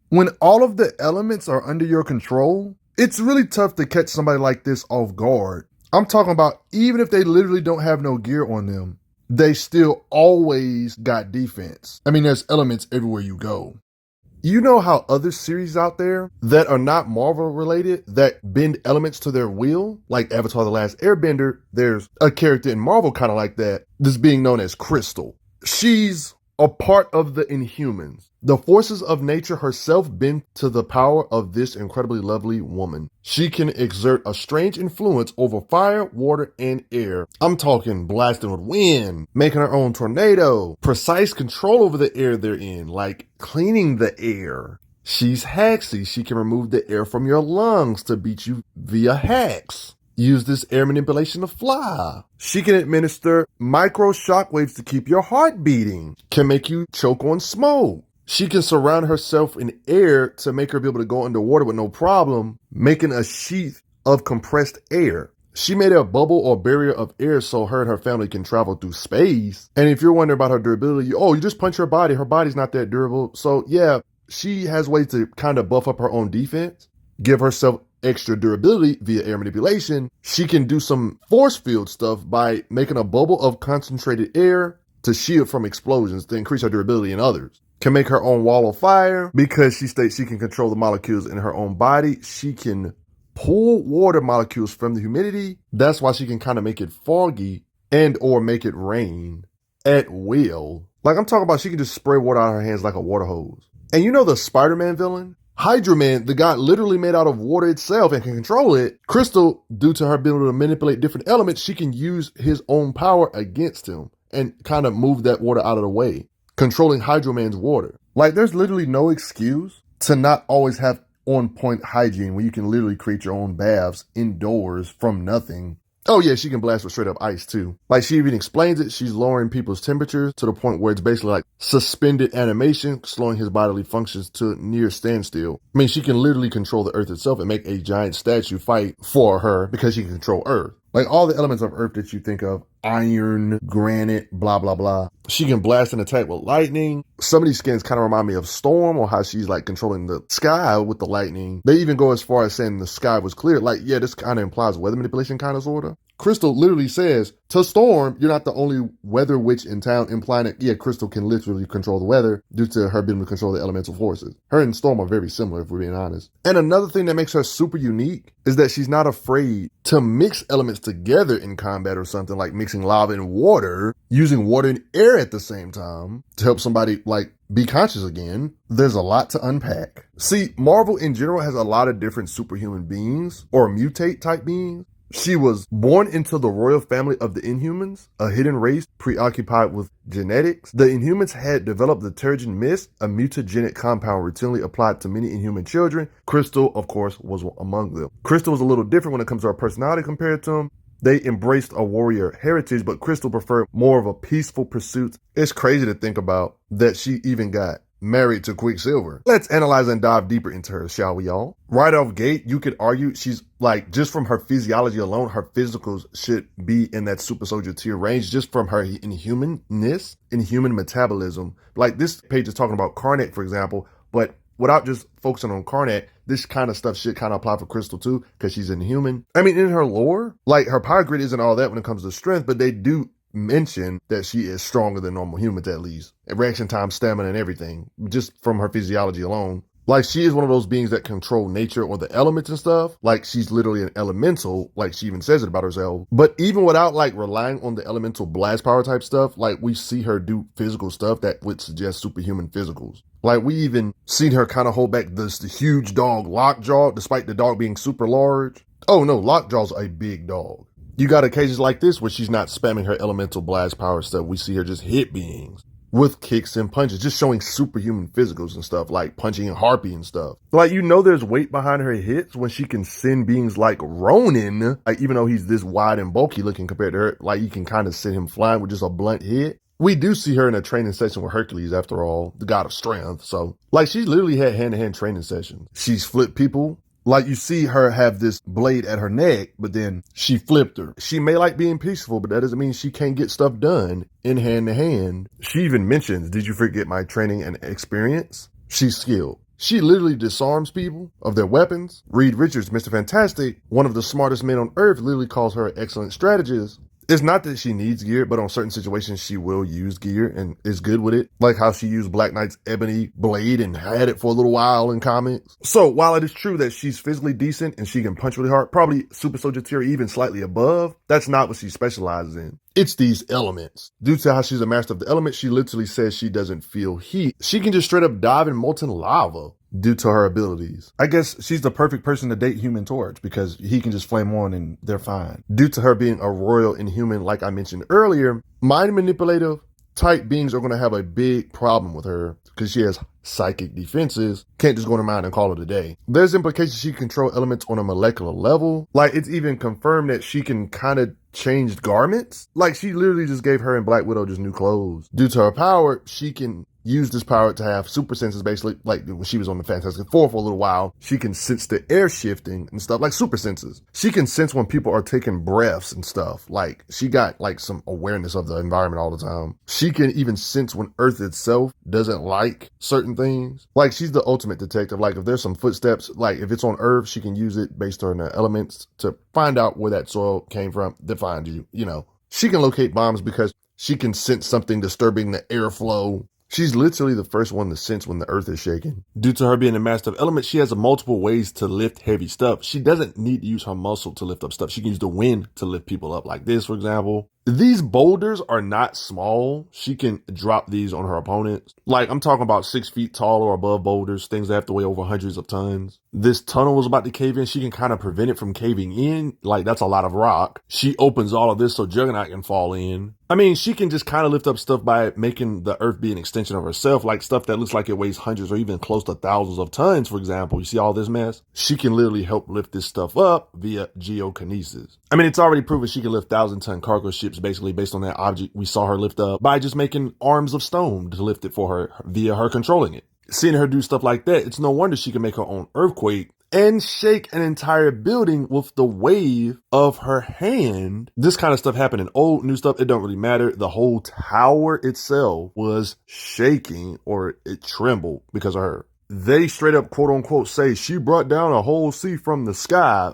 When all of the elements are under your control, it's really tough to catch somebody like this off guard. I'm talking about even if they literally don't have no gear on them, they still always got defense. I mean, there's elements everywhere you go. You know how other series out there that are not Marvel related that bend elements to their will? Like Avatar The Last Airbender, there's a character in Marvel kind of like that, this being known as Crystal. She's a part of the Inhumans. The forces of nature herself bend to the power of this incredibly lovely woman. She can exert a strange influence over fire, water, and air. I'm talking blasting with wind, making her own tornado, precise control over the air they're in, like cleaning the air. She's haxy. She can remove the air from your lungs to beat you via hacks. Use this air manipulation to fly. She can administer micro shockwaves to keep your heart beating. Can make you choke on smoke. She can surround herself in air to make her be able to go underwater with no problem, making a sheath of compressed air. She made a bubble or barrier of air so her and her family can travel through space. And if you're wondering about her durability, you just punch her body. Her body's not that durable. So yeah, she has ways to kind of buff up her own defense, give herself extra durability via air manipulation. She can do some force field stuff by making a bubble of concentrated air to shield from explosions to increase her durability in others. Can make her own wall of fire because she states she can control the molecules in her own body. She can pull water molecules from the humidity. That's why she can kind of make it foggy and or make it rain at will. Like I'm talking about, she can just spray water out of her hands like a water hose. And you know the Spider-Man villain? Hydra Man, the guy literally made out of water itself and can control it. Crystal, due to her being able to manipulate different elements, she can use his own power against him and kind of move that water out of the way, controlling Hydra Man's water. Like there's literally no excuse to not always have on point hygiene when you can literally create your own baths indoors from nothing. Oh yeah, she can blast with straight up ice too. Like she even explains it, she's lowering people's temperatures to the point where it's basically like suspended animation, slowing his bodily functions to near standstill. I mean, she can literally control the earth itself and make a giant statue fight for her because she can control earth. Like all the elements of earth that you think of, iron, granite, blah, blah, blah. She can blast and attack with lightning. Some of these skins kind of remind me of Storm, or how she's like controlling the sky with the lightning. They even go as far as saying the sky was clear. Like, yeah, this kind of implies weather manipulation kind of sort of. Crystal literally says, to Storm, you're not the only weather witch in town, implying that, yeah, Crystal can literally control the weather due to her being able to control the elemental forces. Her and Storm are very similar, if we're being honest. And another thing that makes her super unique is that she's not afraid to mix elements together in combat or something, like mixing lava and water, using water and air at the same time to help somebody like be conscious again. There's a lot to unpack. See, Marvel in general has a lot of different superhuman beings or mutate type beings. She was born into the royal family of the Inhumans, a hidden race preoccupied with genetics. The Inhumans had developed the Terrigen Mist, a mutagenic compound routinely applied to many Inhuman children. Crystal, of course, was among them. Crystal was a little different when it comes to her personality compared to him. They embraced a warrior heritage, but Crystal preferred more of a peaceful pursuit. It's crazy to think about that she even got married to Quicksilver. Let's analyze and dive deeper into her, shall we all? Right off gate, you could argue she's like, just from her physiology alone, her physicals should be in that super soldier tier range, just from her inhumanness, inhuman metabolism. Like this page is talking about Karnak, for example, but without just focusing on Karnak, this kind of stuff should kind of apply for Crystal too, because she's inhuman. I mean, in her lore, like her power grid isn't all that when it comes to strength, but they do mention that she is stronger than normal humans, at least. Reaction time, stamina, and everything, just from her physiology alone. Like she is one of those beings that control nature or the elements and stuff. Like she's literally an elemental, like she even says it about herself. But even without like relying on the elemental blast power type stuff, like we see her do physical stuff that would suggest superhuman physicals. Like we even seen her kind of hold back the huge dog Lockjaw, despite the dog being super large. Oh no, Lockjaw's a big dog. You got occasions like this where she's not spamming her elemental blast power stuff. We see her just hit beings with kicks and punches, just showing superhuman physicals and stuff, like punching Harpy and stuff. Like, you know, there's weight behind her hits when she can send beings like Ronin, like even though he's this wide and bulky looking compared to her, like you can kind of send him flying with just a blunt hit. We do see her in a training session with Hercules, after all, the god of strength. So like she literally had hand-to-hand training sessions. She's flipped people. Like you see her have this blade at her neck, but then she flipped her. She may like being peaceful, but that doesn't mean she can't get stuff done in hand to hand. She even mentions, did you forget my training and experience? She's skilled. She literally disarms people of their weapons. Reed Richards, Mr. Fantastic, one of the smartest men on Earth, literally calls her an excellent strategist. It's not that she needs gear, but on certain situations, she will use gear and is good with it. Like how she used Black Knight's ebony blade and had it for a little while in comics. So while it is true that she's physically decent and she can punch really hard, probably super soldier tier, even slightly above, that's not what she specializes in. It's these elements. Due to how she's a master of the elements, she literally says she doesn't feel heat. She can just straight up dive in molten lava due to her abilities. I guess she's the perfect person to date Human Torch because he can just flame on and they're fine. Due to her being a royal inhuman, like I mentioned earlier, mind manipulative type beings are going to have a big problem with her because she has psychic defenses. Can't just go in her mind and call it a day. There's implications she can control elements on a molecular level. Like it's even confirmed that she can kind of change garments. Like she literally just gave her and Black Widow just new clothes. Due to her power, she can use this power to have super senses, basically, like when she was on the Fantastic Four for a little while. She can sense the air shifting and stuff, like super senses. She can sense when people are taking breaths and stuff. Like she got like some awareness of the environment all the time. She can even sense when Earth itself doesn't like certain things. Like she's the ultimate detective. Like if there's some footsteps, like if it's on Earth, she can use it based on the elements to find out where that soil came from, to find you, you know. She can locate bombs because she can sense something disturbing the airflow. She's literally the first one to sense when the earth is shaking. Due to her being a master of elements, she has multiple ways to lift heavy stuff. She doesn't need to use her muscle to lift up stuff. She can use the wind to lift people up like this, for example. These boulders are not small. She can drop these on her opponents. Like I'm talking about 6 feet tall or above boulders, things that have to weigh over hundreds of tons. This tunnel was about to cave in. She can kind of prevent it from caving in. Like that's a lot of rock. She opens all of this so Juggernaut can fall in. I mean, she can just kind of lift up stuff by making the earth be an extension of herself, like stuff that looks like it weighs hundreds or even close to thousands of tons, for example. You see all this mess? She can literally help lift this stuff up via geokinesis. I mean, it's already proven she can lift 1,000-ton cargo ships basically based on that object we saw her lift up by just making arms of stone to lift it for her via her controlling it. Seeing her do stuff like that, it's no wonder she can make her own earthquake and shake an entire building with the wave of her hand. This kind of stuff happened in old, new stuff. It don't really matter. The whole tower itself was shaking or it trembled because of her. They straight up, quote unquote, say she brought down a whole sea from the sky.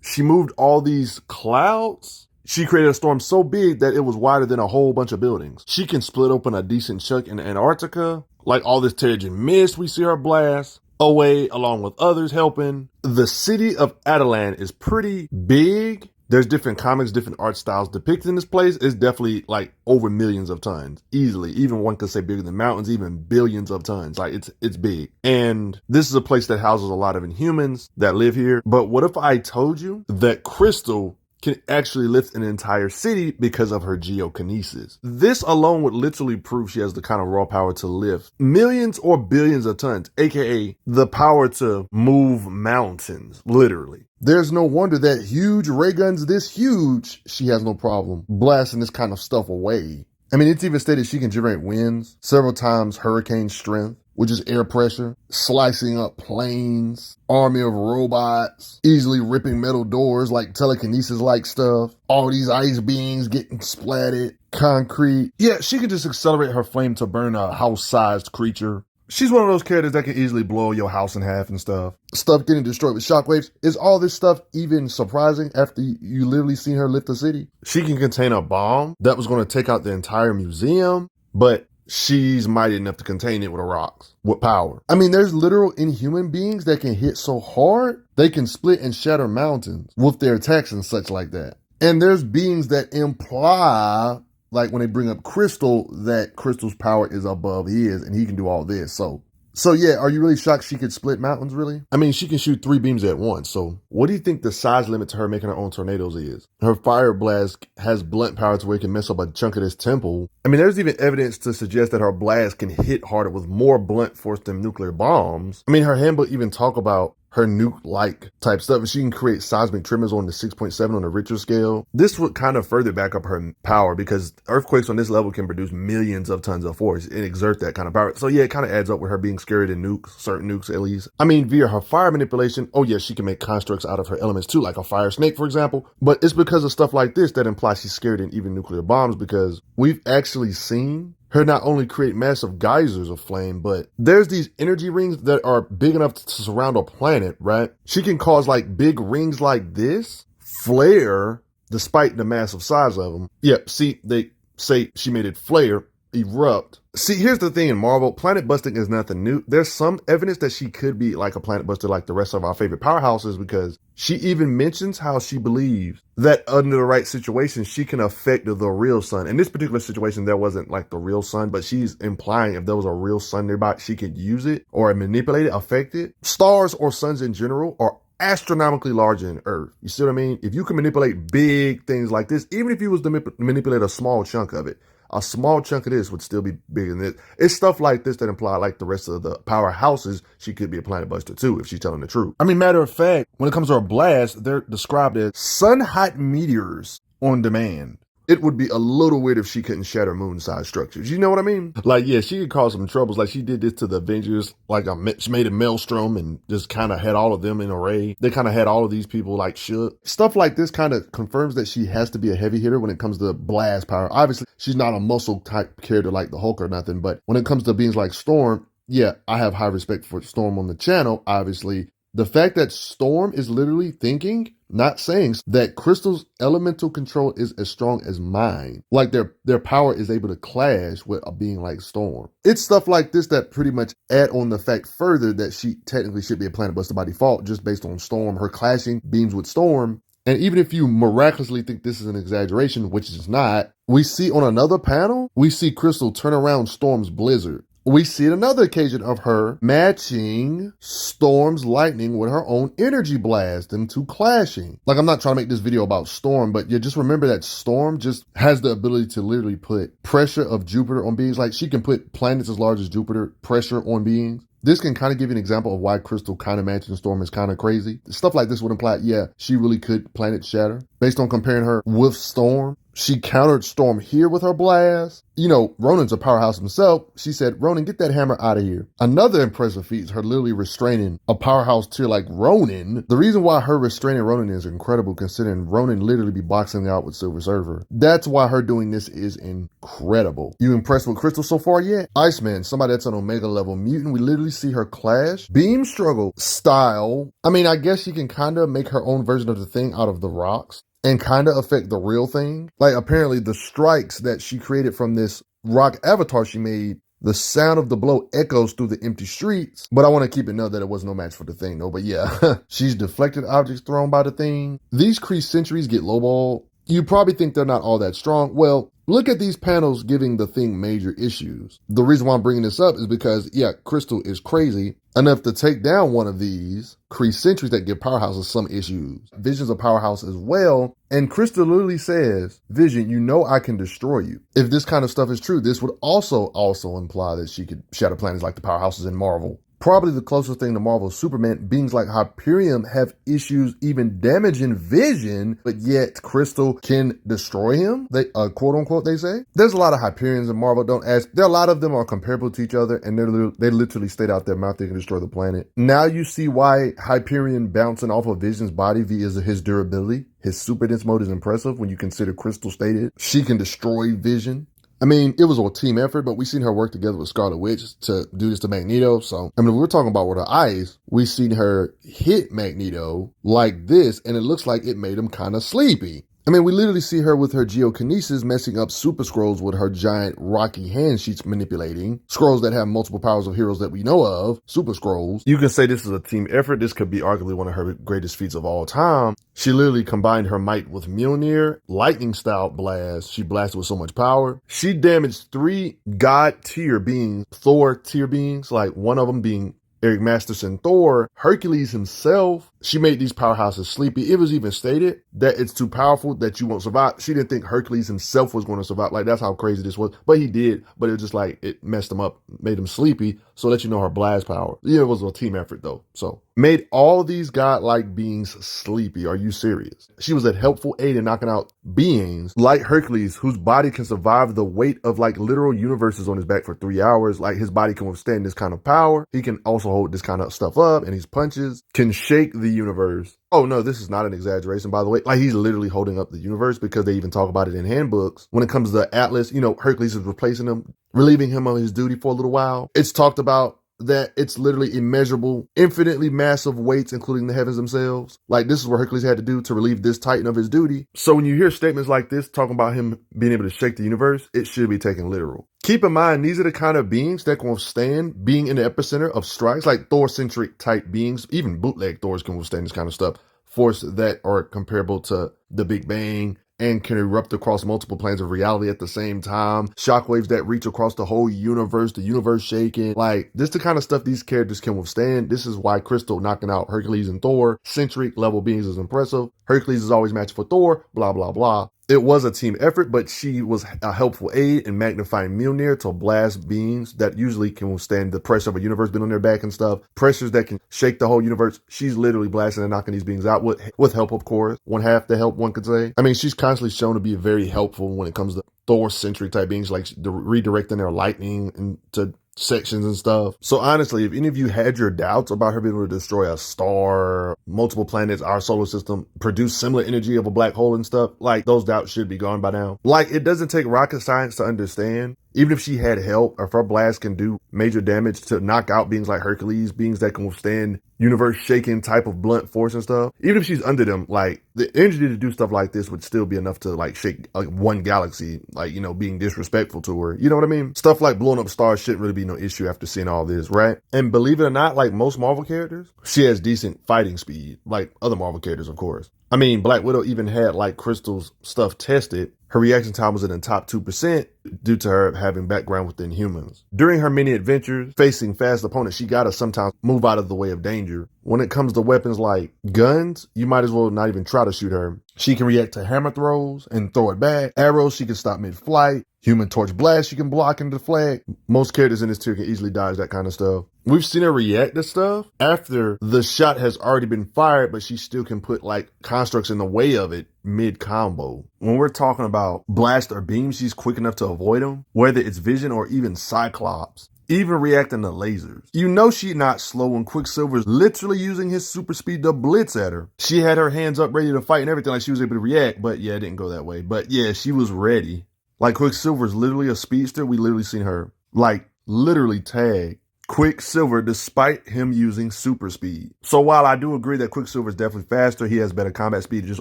She moved all these clouds. She created a storm so big that it was wider than a whole bunch of buildings. She can split open a decent chunk in Antarctica. Like all this Terrigen mist we see her blast away along with others helping. The city of Amaquelin is pretty big. There's different comics, different art styles depicted in this place. It's definitely like over millions of tons, easily. Even one could say bigger than mountains, even billions of tons. Like it's big. And this is a place that houses a lot of Inhumans that live here. But what if I told you that Crystal can actually lift an entire city because of her geokinesis? This alone would literally prove she has the kind of raw power to lift millions or billions of tons, aka the power to move mountains, literally. There's no wonder that huge ray guns this huge, she has no problem blasting this kind of stuff away. I mean, it's even stated she can generate winds several times hurricane strength, which is air pressure, slicing up planes, army of robots, easily ripping metal doors like telekinesis-like stuff, all these ice beings getting splatted, concrete. Yeah, she can just accelerate her flame to burn a house-sized creature. She's one of those characters that can easily blow your house in half and stuff. Stuff getting destroyed with shockwaves. Is all this stuff even surprising after you literally seen her lift a city? She can contain a bomb that was going to take out the entire museum, but she's mighty enough to contain it with rocks, with power. I mean, there's literal inhuman beings that can hit so hard, they can split and shatter mountains with their attacks and such like that. And there's beings that imply, like when they bring up Crystal, that Crystal's power is above his and he can do all this. So yeah, are you really shocked she could split mountains, really? I mean, she can shoot 3 beams at once. So what do you think the size limit to her making her own tornadoes is? Her fire blast has blunt power to where it can mess up a chunk of this temple. I mean, there's even evidence to suggest that her blast can hit harder with more blunt force than nuclear bombs. I mean, her handbook even talk about her nuke-like type stuff, and she can create seismic tremors on the 6.7 on the Richter scale. This would kind of further back up her power because earthquakes on this level can produce millions of tons of force and exert that kind of power. So yeah, it kind of adds up with her being scary to nukes, certain nukes at least. I mean, via her fire manipulation, oh yeah, she can make constructs out of her elements too, like a fire snake, for example. But it's because of stuff like this that implies she's scared in even nuclear bombs, because we've actually seen her not only create massive geysers of flame, but there's these energy rings that are big enough to surround a planet, right? She can cause like big rings like this flare despite the massive size of them. Yep, see, they say she made it flare, erupt. See, here's the thing in Marvel, planet busting is nothing new. There's some evidence that she could be like a planet buster like the rest of our favorite powerhouses, because she even mentions how she believes that under the right situation, she can affect the real sun. In this particular situation, there wasn't like the real sun, but she's implying if there was a real sun nearby, she could use it or manipulate it, affect it. Stars or suns in general are astronomically larger than Earth. You see what I mean? If you can manipulate big things like this, even if you was to manipulate a small chunk of it, a small chunk of this would still be bigger than this. It's stuff like this that imply, like the rest of the powerhouses, she could be a planet buster too, if she's telling the truth. I mean, matter of fact, when it comes to her blast, they're described as sun-hot meteors on demand. It would be a little weird if she couldn't shatter moon-sized structures. You know what I mean? Like, yeah, she could cause some troubles. Like, she did this to the Avengers. Like, she made a maelstrom and just kind of had all of them in array. They kind of had all of these people, like, shook. Stuff like this kind of confirms that she has to be a heavy hitter when it comes to blast power. Obviously, she's not a muscle-type character like the Hulk or nothing, but when it comes to beings like Storm, yeah, I have high respect for Storm on the channel, obviously. The fact that Storm is literally thinking, not saying, that Crystal's elemental control is as strong as mine. Like their power is able to clash with a being like Storm. It's stuff like this that pretty much add on the fact further that she technically should be a planet buster by default, just based on Storm, her clashing beams with Storm. And even if you miraculously think this is an exaggeration, which it's not, we see on another panel, we see Crystal turn around Storm's blizzard. We see another occasion of her matching Storm's lightning with her own energy blast, them two clashing. Like, I'm not trying to make this video about Storm, but you just remember that Storm just has the ability to literally put pressure of Jupiter on beings. Like, she can put planets as large as Jupiter pressure on beings. This can kind of give you an example of why Crystal kind of matching Storm is kind of crazy. Stuff like this would imply, yeah, she really could planet shatter. Based on comparing her with Storm, she countered Storm here with her blast. You know, Ronan's a powerhouse himself. She said, Ronan, get that hammer out of here. Another impressive feat is her literally restraining a powerhouse tier like Ronan. The reason why her restraining Ronan is incredible, considering Ronan literally be boxing out with Silver Surfer. That's why her doing this is incredible. You impressed with Crystal so far yet? Iceman, somebody that's an Omega level mutant. We literally see her clash. Beam struggle style. I mean, I guess she can kind of make her own version of the thing out of the rocks and kind of affect the real thing. Like, apparently the strikes that she created from this rock avatar she made, the sound of the blow echoes through the empty streets. But I want to keep it known that it was no match for the thing, though. But yeah, she's deflected objects thrown by the thing. These Kree sentries get lowballed. You probably think they're not all that strong. Well, look at these panels giving the thing major issues. The reason why I'm bringing this up is because, yeah, Crystal is crazy enough to take down one of these Kree sentries that give powerhouses some issues. Vision's a powerhouse as well. And Crystal literally says, Vision, you know I can destroy you. If this kind of stuff is true, this would also imply that she could shatter planets like the powerhouses in Marvel. Probably the closest thing to Marvel's Superman, beings like Hyperion have issues even damaging Vision, but yet Crystal can destroy him, they quote unquote, they say. There's a lot of Hyperions in Marvel, don't ask. There are a lot of them are comparable to each other, and they literally state out their mouth they can destroy the planet. Now you see why Hyperion bouncing off of Vision's body via his durability. His super dense mode is impressive when you consider Crystal stated she can destroy Vision. I mean, it was a team effort, but we seen her work together with Scarlet Witch to do this to Magneto. So, I mean, if we're talking about with her eyes, we seen her hit Magneto like this, and it looks like it made him kind of sleepy. I mean, we literally see her with her geokinesis messing up Super Scrolls with her giant rocky hand she's manipulating. Scrolls that have multiple powers of heroes that we know of, Super Scrolls. You can say this is a team effort. This could be arguably one of her greatest feats of all time. She literally combined her might with Mjolnir, lightning style blast. She blasted with so much power. She damaged 3 god tier beings, Thor tier beings, like one of them being Eric Masterson Thor, Hercules himself. She made these powerhouses sleepy. It was even stated that it's too powerful that you won't survive. She didn't think Hercules himself was going to survive. Like, that's how crazy this was. But he did. But it was just like, it messed him up, made him sleepy. So let you know her blast power. Yeah, it was a team effort though. So made all these godlike beings sleepy. Are you serious? She was a helpful aid in knocking out beings like Hercules, whose body can survive the weight of like literal universes on his back for 3 hours. Like his body can withstand this kind of power. He can also hold this kind of stuff up, and his punches can shake the universe. Oh no, this is not an exaggeration, by the way. Like he's literally holding up the universe, because they even talk about it in handbooks. When it comes to Atlas, you know, Hercules is replacing him, relieving him of his duty for a little while. It's talked about that it's literally immeasurable, infinitely massive weights, including the heavens themselves. Like this is what Hercules had to do to relieve this titan of his duty. So when you hear statements like this talking about him being able to shake the universe, it should be taken literal. Keep in mind, these are the kind of beings that can withstand being in the epicenter of strikes, like Thor-centric type beings. Even bootleg Thors can withstand this kind of stuff. Forces that are comparable to the Big Bang and can erupt across multiple planes of reality at the same time. Shockwaves that reach across the whole universe, the universe shaking. Like, this is the kind of stuff these characters can withstand. This is why Crystal knocking out Hercules and Thor, centric level beings, is impressive. Hercules is always matched for Thor, blah, blah, blah. It was a team effort, but she was a helpful aid in magnifying Mjolnir to blast beings that usually can withstand the pressure of a universe being on their back and stuff. Pressures that can shake the whole universe. She's literally blasting and knocking these beings out with help, of course. One half the help, one could say. I mean, she's constantly shown to be very helpful when it comes to Thor-centric type beings, like redirecting their lightning into sections and stuff. So honestly, if any of you had your doubts about her being able to destroy a star, multiple planets, our solar system, produce similar energy of a black hole and stuff, like those doubts should be gone by now. Like, it doesn't take rocket science to understand. Even if she had help, if her blast can do major damage to knock out beings like Hercules, beings that can withstand universe-shaking type of blunt force and stuff, even if she's under them, like, the energy to do stuff like this would still be enough to, like, shake like one galaxy, like, you know, being disrespectful to her. You know what I mean? Stuff like blowing up stars shouldn't really be no issue after seeing all this, right? And believe it or not, like most Marvel characters, she has decent fighting speed, like other Marvel characters, of course. I mean, Black Widow even had, like, Crystal's stuff tested. Her reaction time was in the top 2% due to her having background within humans. During her many adventures, facing fast opponents, she gotta sometimes move out of the way of danger. When it comes to weapons like guns, you might as well not even try to shoot her. She can react to hammer throws and throw it back. Arrows, she can stop mid-flight. Human torch blast, she can block and deflect. Most characters in this tier can easily dodge that kind of stuff. We've seen her react to stuff after the shot has already been fired, but she still can put like constructs in the way of it mid-combo. When we're talking about blast or beam, she's quick enough to avoid them, whether it's vision or even Cyclops. Even reacting to lasers. You know she's not slow when Quicksilver's literally using his super speed to blitz at her. She had her hands up ready to fight and everything, like she was able to react, but yeah, it didn't go that way. But yeah, she was ready. Like Quicksilver's literally a speedster. We literally seen her like literally tag Quicksilver despite him using super speed. So while I do agree that Quicksilver is definitely faster, he has better combat speed, just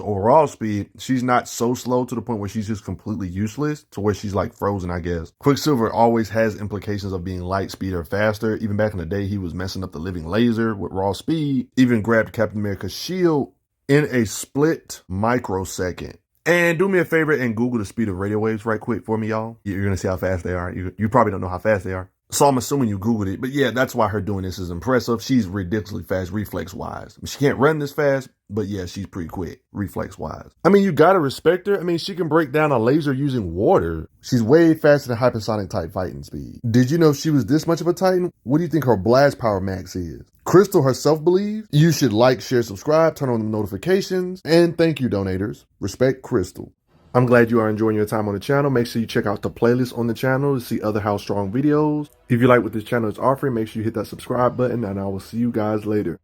overall speed, she's not so slow to the point where she's just completely useless, to where she's like frozen, I guess. Quicksilver always has implications of being light speed or faster. Even back in the day, he was messing up the living laser with raw speed, even grabbed Captain America's shield in a split microsecond. And do me a favor and Google the speed of radio waves right quick for me, y'all. You're going to see how fast they are. You probably don't know how fast they are. So I'm assuming you Googled it. But yeah, that's why her doing this is impressive. She's ridiculously fast reflex-wise. She can't run this fast, but yeah, she's pretty quick reflex-wise. I mean, you gotta respect her. I mean, she can break down a laser using water. She's way faster than hypersonic type fighting speed. Did you know she was this much of a titan? What do you think her blast power max is? Crystal herself believes you should like, share, subscribe, turn on the notifications, and thank you, donators. Respect Crystal. I'm glad you are enjoying your time on the channel. Make sure you check out the playlist on the channel to see other How Strong videos. If you like what this channel is offering, make sure you hit that subscribe button, and I will see you guys later.